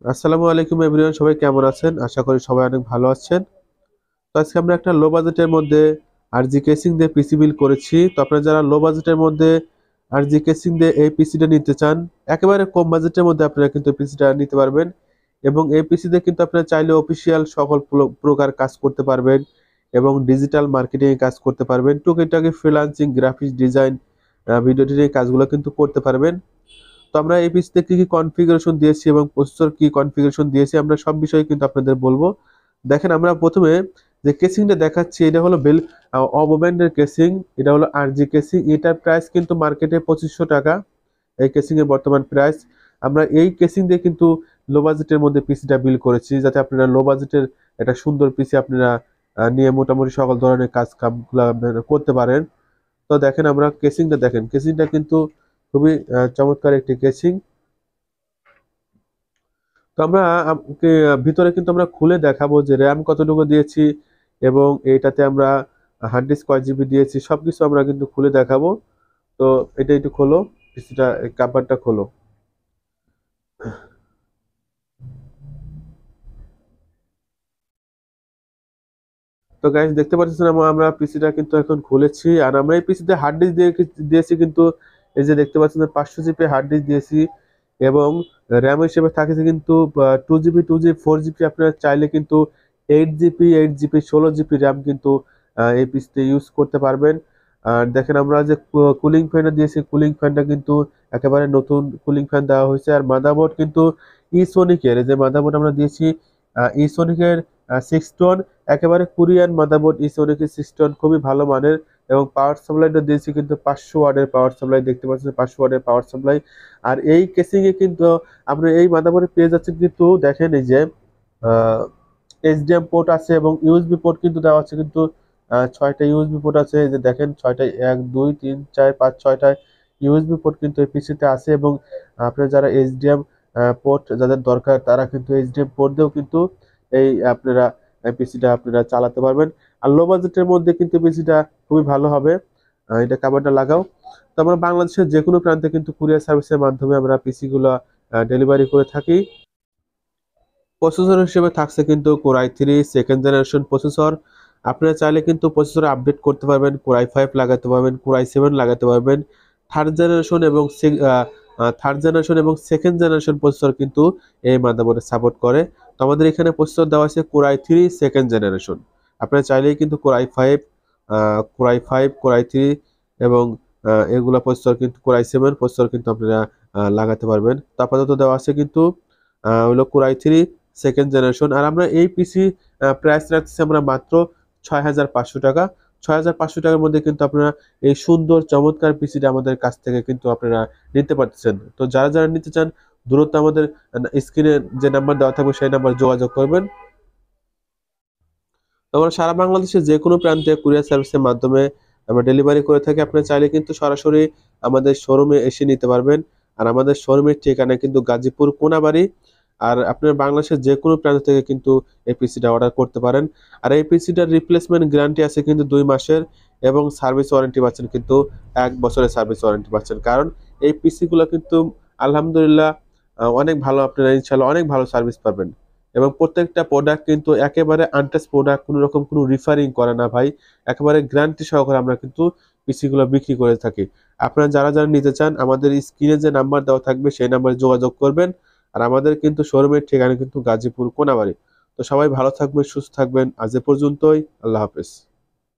আসসালামু আলাইকুম এভরিওয়ান, সবাই কেমন আছেন? আশা করি সবাই অনেক ভালো আছেন। তো আজকে আমরা একটা লো বাজেটের মধ্যে আরজি কেসিং দিয়ে পিসি বিল্ড করেছি। তো আপনারা যারা লো বাজেটের মধ্যে আরজি কেসিং দিয়ে এই পিসিটা নিতে চান, একেবারে কম বাজেটের মধ্যে আপনারা কিন্তু পিসিটা নিতে পারবেন। এবং এই পিসিতে কিন্তু আপনারা চাইলে অফিসিয়াল সকল প্রকার কাজ করতে পারবেন এবং ডিজিটাল মার্কেটিং এর কাজ করতে পারবেন। টুকিটাকি freelancing, graphics design, video editing কাজগুলো কিন্তু করতে পারবেন। তো আমরা এই পিসিতে কি কি কনফিগারেশন দিয়েছি এবং প্রসেসর কি কনফিগারেশন দিয়েছি আমরা সব বিষয়ে কিন্তু আপনাদের বলবো। দেখেন, আমরা প্রথমে যে কেসিংটা দেখাচ্ছি এটা হলো অবোম্যানের কেসিং। এটা হলো আরজি কেসিং। এটার প্রাইস কিন্তু মার্কেটে 2500 টাকা, এই কেসিং এর বর্তমান প্রাইস। আমরা এই কেসিং দিয়ে কিন্তু লো বাজেটের মধ্যে পিসিটা বিল্ড করেছি, যাতে আপনারা লো বাজেটের একটা সুন্দর পিসি আপনারা নিয়ে মোটামুটি সকল ধরনের কাজ কামগুলো আপনারা করতে পারেন। তো দেখেন, আমরা কেসিংটা দেখেন, কেসিংটা কিন্তু খুবই চমৎকার একটি কেসিং। তো আমরা ভিতরে কিন্তু আমরা খুলে দেখাবো যে র্যাম কতটুকু দিয়েছি এবং এটাতে আমরা হার্ড ডিস্ক কয় জিবি দিয়েছি, সবকিছু আমরা কিন্তু খুলে দেখাবো। তো এটা একটু খোলো, পিসিটা কাভারটা খোলো। তো গাইস, দেখতে পাচ্ছেন আমরা পিসিটা কিন্তু এখন খুলেছি। আর আমরা এই পিসিতে হার্ড ডিস্ক দিয়েছি কিন্তু, এই যে দেখতে পাচ্ছেন 500 জিবি হার্ড ডিস্ক দিয়েছি এবং র্যাম হিসেবে থাকছে কিন্তু 2 জিবি, 2 জিবি, 4 জিবি। আপনারা চাইলে কিন্তু 8 জিবি, 8 জিবি, 16 জিবি র্যাম কিন্তু এই পিসিতে ইউজ করতে পারবেন। আর দেখেন, আমরা যে কুলিং ফ্যানটা দিয়েছি, কুলিং ফ্যানটা কিন্তু একেবারে নতুন কুলিং ফ্যান দেওয়া হয়েছে। আর মাদারবোর্ড কিন্তু ইসোনিকের, যে মাদারবোর্ড আমরা দিয়েছি ইসোনিকের 6 টোন, একেবারে কোরিয়ান মাদারবোর্ড ইসোনিকের 6 টোন, খুবই ভালো মানের। এবং পাওয়ার সাপ্লাইটা দিয়েছি কিন্তু 500 ওয়াটের পাওয়ার সাপ্লাই, দেখতে পাচ্ছেন 500 ওয়াটের পাওয়ার সাপ্লাই। আর এই কেসিং এ কিন্তু আপনি এই মাদারবোর্ডে পেয়ে যাচ্ছেন কিন্তু, দেখেন এই যে এইচডিএম পোর্ট আছে এবং ইউএসবি পোর্ট কিন্তু দেওয়া আছে কিন্তু 6টা ইউএসবি পোর্ট আছে। এই যে দেখেন, 6টা, 1 2 3 4 5 6টা ইউএসবি পোর্ট কিন্তু এই পিসিতে আছে। এবং আপনার যারা এইচডিএম পোর্ট যাদের দরকার, তারা কিন্তু এইচডিএম পোর্ট দিয়েও কিন্তু এই আপনারা পিসিটা আপনারা চালাতে পারবেন। আর লো বাজেটের মধ্যে কিন্তু পিসিটা খুবই ভালো হবে। এটা কাভারটা লাগাও। তো আমরা বাংলাদেশের যে কোনো প্রান্তে কিন্তু কুরিয়ার সার্ভিসের মাধ্যমে আমরা পিসি গুলো ডেলিভারি করে থাকি। প্রসেসর হিসেবে থাকছে কিন্তু core i3 second generation processor. আপনারা চাইলে কিন্তু প্রসেসর আপডেট করতে পারবেন, কোর i5 লাগাতে পারবেন, কোর i7 লাগাতে পারবেন। থার্ড জেনারেশন এবং সেকেন্ড জেনারেশন প্রসেসর কিন্তু এই মাদারবোর্ডে সাপোর্ট করে। তো আমাদের এখানে প্রসেসর দেওয়া আছে কোর i3 সেকেন্ড জেনারেশন। আপনারা চাইলেই কিন্তু কোর i5 এবং এগুলা প্রসেসর কিন্তু কোর i7 প্রসেসর কিন্তু আপনারা লাগাতে পারবেন। তো আপাতত দেওয়া আছে কিন্তু হলো কোর i3 সেকেন্ড জেনারেশন। আর আমরা এই পিসি প্রাইস রাখছি আমরা মাত্র 6500 টাকা। 6500 টাকার মধ্যে কিন্তু আপনারা এই সুন্দর চমৎকার পিসিটা আমাদের কাছ থেকে কিন্তু আপনারা নিতে পারতেছেন। তো যারা যারা নিতে চান, দ্রুত আমাদের স্ক্রিনে যে নাম্বার দেওয়া থাকবে সেই নাম্বার যোগাযোগ করবেন। তো আমরা সারা বাংলাদেশের যে কোনো প্রান্তে কুরিয়ার সার্ভিসের মাধ্যমে আমরা ডেলিভারি করে থাকি। আপনি চাইলে কিন্তু সরাসরি আমাদের শোরুমে এসে নিতে পারবেন। আর আমাদের শোরুমের ঠিকানা কিন্তু গাজীপুর কোনাবাড়ি। আর আপনার বাংলাদেশের যে কোনো প্রান্ত থেকে কিন্তু এই পিসিটা অর্ডার করতে পারেন। আর এই পিসিটার রিপ্লেসমেন্ট গ্যারান্টি আছে কিন্তু 2 মাসের, এবং সার্ভিস ওয়ারেন্টি পাচ্ছেন কিন্তু 1 বছরের সার্ভিস ওয়ারেন্টি পাচ্ছেন। কারণ এই পিসি গুলো কিন্তু আলহামদুলিল্লাহ অনেক ভালো, আপনারা ইনশাল্লাহ অনেক ভালো সার্ভিস পাবেন। এবং প্রত্যেকটা প্রোডাক্ট কিন্তু একেবারে আনটাচ প্রোডাক্ট, কোনো রকম কোনো রিফারিং করে না ভাই। একেবারে গ্যারান্টি সহকারে আমরা কিন্তু পিসি গুলো বিক্রি করে থাকি। আপনারা যারা যারা নিতে চান, আমাদের স্ক্রিনে যে নাম্বার দেওয়া থাকবে সেই নাম্বারে যোগাযোগ করবেন। আর আমাদের কিন্তু শোরুমের ঠিকানা কিন্তু গাজীপুর কোনাবাড়ি। তো সবাই ভালো থাকবেন, সুস্থ থাকবেন। আজ এ পর্যন্তই। আল্লাহ হাফেজ।